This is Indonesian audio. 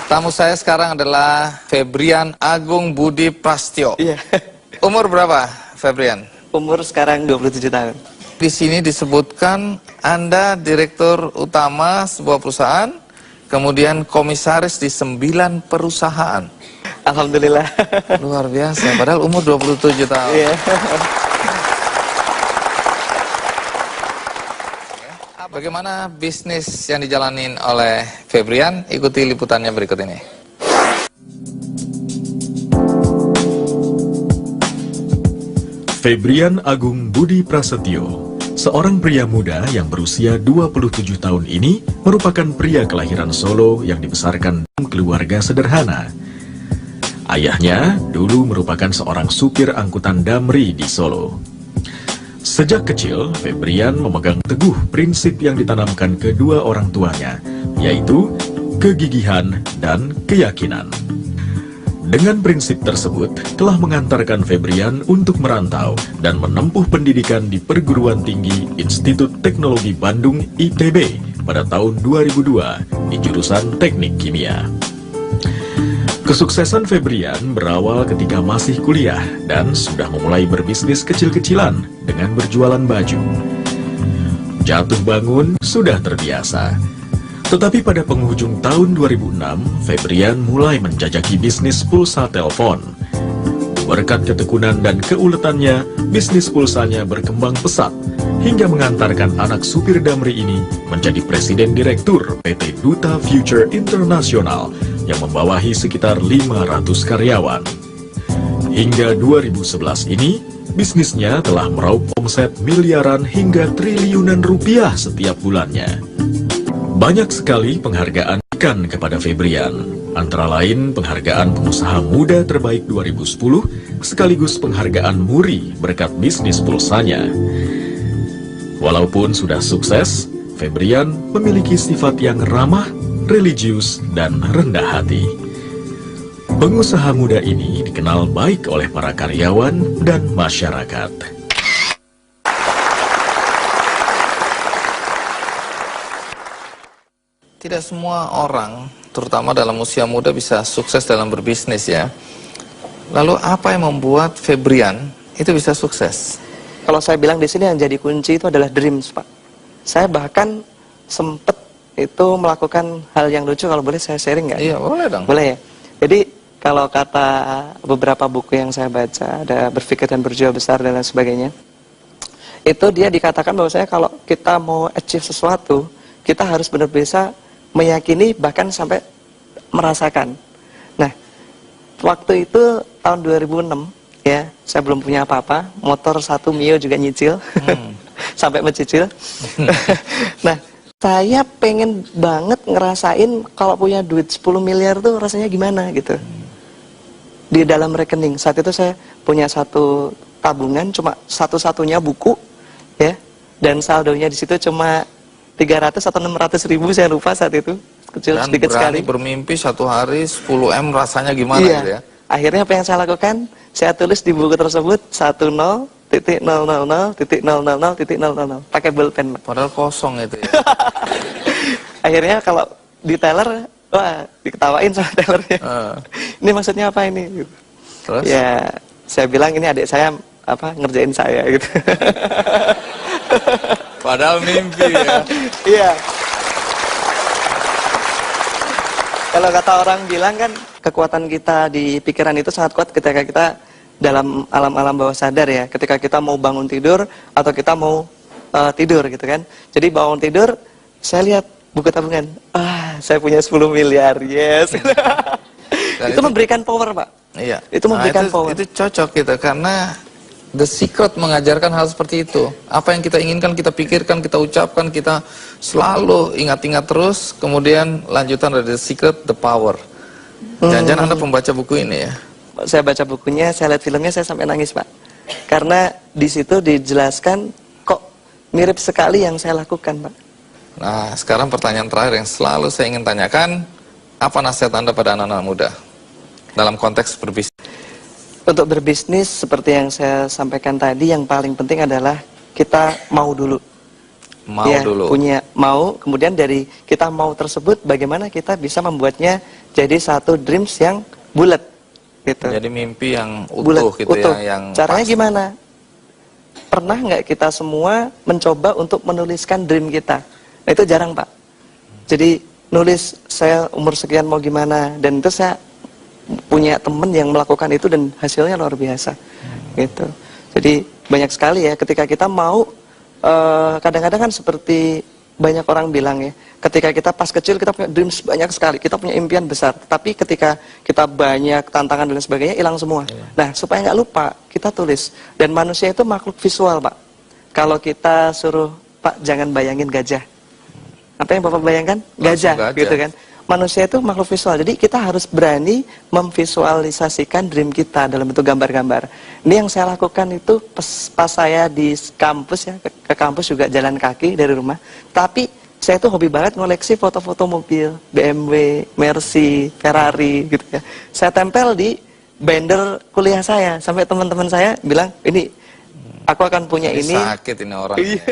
Tamu saya sekarang adalah Febrian Agung Budi Prastyo. Iya. Umur berapa, Febrian? Umur sekarang 27 tahun. Di sini disebutkan Anda direktur utama sebuah perusahaan, kemudian komisaris di 9 perusahaan. Alhamdulillah. Luar biasa, padahal umur 27 tahun. Iya. Bagaimana bisnis yang dijalanin oleh Febrian? Ikuti liputannya berikut ini. Febrian Agung Budi Prasetyo, seorang pria muda yang berusia 27 tahun ini merupakan pria kelahiran Solo yang dibesarkan dalam keluarga sederhana. Ayahnya dulu merupakan seorang supir angkutan damri di Solo. Sejak kecil, Febrian memegang teguh prinsip yang ditanamkan kedua orang tuanya, yaitu kegigihan dan keyakinan. Dengan prinsip tersebut, telah mengantarkan Febrian untuk merantau dan menempuh pendidikan di Perguruan Tinggi Institut Teknologi Bandung ITB pada tahun 2002 di jurusan Teknik Kimia. Kesuksesan Febrian berawal ketika masih kuliah dan sudah memulai berbisnis kecil-kecilan dengan berjualan baju. Jatuh bangun sudah terbiasa. Tetapi pada penghujung tahun 2006, Febrian mulai menjajaki bisnis pulsa telepon. Berkat ketekunan dan keuletannya, bisnis pulsanya berkembang pesat hingga mengantarkan anak supir damri ini menjadi presiden direktur PT Duta Future International yang membawahi sekitar 500 karyawan. Hingga 2011 ini, bisnisnya telah meraup omset miliaran hingga triliunan rupiah setiap bulannya. Banyak sekali penghargaan diberikan kepada Febrian, antara lain penghargaan pengusaha muda terbaik 2010, sekaligus penghargaan Muri berkat bisnis pulsanya. Walaupun sudah sukses, Febrian memiliki sifat yang ramah, religius, dan rendah hati. Pengusaha muda ini dikenal baik oleh para karyawan dan masyarakat. Tidak semua orang, terutama dalam usia muda, bisa sukses dalam berbisnis ya. Lalu apa yang membuat Febrian itu bisa sukses? Kalau saya bilang di sini yang jadi kunci itu adalah dreams, Pak. Saya bahkan sempat itu melakukan hal yang lucu, kalau boleh saya sharing nggak? Iya, boleh dong. Boleh ya? Jadi kalau kata beberapa buku yang saya baca, ada Berpikir dan Berjiwa Besar dan lain sebagainya, itu dia dikatakan bahwa saya kalau kita mau achieve sesuatu, kita harus benar bisa meyakini bahkan sampai merasakan. Nah, waktu itu tahun 2006 ya, saya belum punya apa-apa, motor 1 Mio juga nyicil, sampai mencicil. Nah, saya pengen banget ngerasain kalau punya duit 10 miliar tuh rasanya gimana gitu. Di dalam rekening, saat itu saya punya satu tabungan, cuma satu-satunya buku ya, dan saldonya di situ cuma 300 atau 600 ribu, saya lupa saat itu, kecil, Dan sedikit sekali. Bermimpi satu hari 10 M rasanya gimana iya. gitu ya. Akhirnya apa yang saya lakukan, saya tulis di buku tersebut 10.000.000.000, pakai bolpen. Padahal kosong itu ya. Akhirnya kalau di teller, wah diketawain sama tellernya. Ini maksudnya apa ini? Terus? Ya saya bilang ini adik saya apa ngerjain saya gitu. Padahal mimpi ya. Iya. Kalau kata orang bilang kan, kekuatan kita di pikiran itu sangat kuat ketika kita dalam alam-alam bawah sadar ya. Ketika kita mau bangun tidur atau kita mau tidur gitu kan. Jadi bangun tidur, saya lihat buku tabungan. Saya punya 10 miliar, yes. itu memberikan power, Pak. Iya. Itu memberikan power. Itu cocok gitu, karena The Secret mengajarkan hal seperti itu. Apa yang kita inginkan, kita pikirkan, kita ucapkan, kita selalu ingat-ingat terus. Kemudian lanjutan dari The Secret, The Power. Jangan-jangan Anda pembaca buku ini ya? Saya baca bukunya, saya lihat filmnya, saya sampai nangis, Pak. Karena di situ dijelaskan kok mirip sekali yang saya lakukan, Pak. Nah, sekarang pertanyaan terakhir yang selalu saya ingin tanyakan. Apa nasihat Anda pada anak-anak muda dalam konteks berbisnis? Untuk berbisnis seperti yang saya sampaikan tadi, yang paling penting adalah kita mau dulu. Mau ya, dulu. punya mau, kemudian dari kita mau tersebut bagaimana kita bisa membuatnya jadi satu dreams yang bulat gitu. Jadi mimpi yang Bulat, utuh gitu utuh. ya, yang Caranya pasti. gimana? Pernah nggak kita semua mencoba untuk menuliskan dream kita? Nah, itu jarang, Pak. Jadi nulis saya umur sekian mau gimana, dan itu saya punya temen yang melakukan itu dan hasilnya luar biasa gitu. Jadi banyak sekali ya ketika kita mau, kadang-kadang kan seperti banyak orang bilang ya, ketika kita pas kecil kita punya dreams banyak sekali, kita punya impian besar, tapi ketika kita banyak tantangan dan sebagainya hilang semua. Nah, supaya nggak lupa kita tulis. Dan manusia itu makhluk visual, Pak. Kalau kita suruh, Pak jangan bayangin gajah, apa yang Bapak bayangkan? Langsung Gajah, gajah. gitu kan. Manusia itu makhluk visual, jadi kita harus berani memvisualisasikan dream kita dalam bentuk gambar-gambar. Ini yang saya lakukan itu pas saya di kampus ya, ke kampus juga jalan kaki dari rumah. Tapi saya tuh hobi banget ngoleksi foto-foto mobil, BMW, Mercy, Ferrari gitu ya. Saya tempel di binder kuliah saya, sampai teman-teman saya bilang, ini aku akan punya Ini ini. sakit ini orang. Iya.